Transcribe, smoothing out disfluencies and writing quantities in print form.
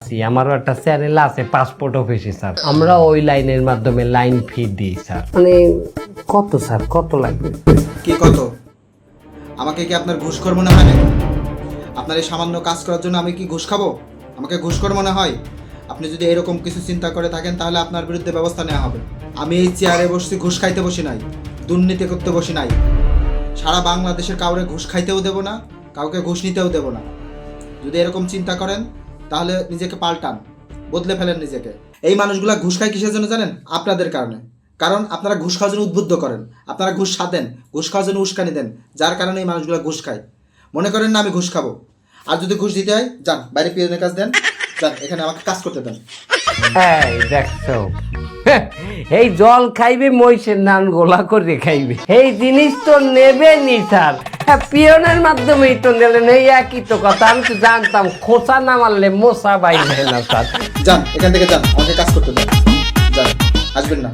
আছি, আমারও একটা চ্যানেল আছে পাসপোর্ট অফিসে স্যার। আমরা ওই লাইনের মাধ্যমে লাইন ফি দিই স্যার। মানে কত স্যার, কত লাগবে? কি কত? আমাকে কি আপনার ঘুষখোর মনে হয় নাকি? আপনার এই সামান্য কাজ করার জন্য আমি কি ঘুষ খাবো? আমাকে ঘুষখোর মনে হয়? আপনি যদি এরকম কিছু চিন্তা করে থাকেন তাহলে আপনার বিরুদ্ধে ব্যবস্থা নেওয়া হবে। আমি এই চেয়ারে বসছি, ঘুষ খাইতে বসি নাই, দুর্নীতি করতে বসি নাই। সারা বাংলাদেশের কাউরে ঘুষ খাইতেও দেবো না, কাউকে ঘুষ নিতেও দেবো না। যদি এরকম চিন্তা করেন তাহলে নিজেকে পাল্টান, বদলে ফেলেন নিজেকে। এই মানুষগুলা ঘুষ খায় কিসের জন্য জানেন? আপনাদের কারণে। কারণ আপনারা ঘুষ খাওয়ার জন্য উদ্বুদ্ধ করেন, আপনারা ঘুষ সাধেন, ঘুষ খাওয়ার জন্য উস্কানি দেন, যার কারণে এই মানুষগুলো ঘুষ খায়। মনে করেন না আমি ঘুষ খাবো, আর যদি ঘুষ দিতে হয় যান বাইরে পিয়নের কাজ দেন, যান এখানে আমাকে কাজ করতে দেন। এই দেখছো, এই জল খাইবে মহিষের নান গোলা করে খাইবে, এই জিনিস তো নেবে নি স্যার। হ্যাঁ, পিয়নের মাধ্যমেই তো নিলেন, এই একই তো কথা। আমি তো জানতাম খোঁচা না মারলে মশা বাইরে না স্যার। যান এখান থেকে যান, আমাকে কাজ করতে দেন, যান, আসবেন না।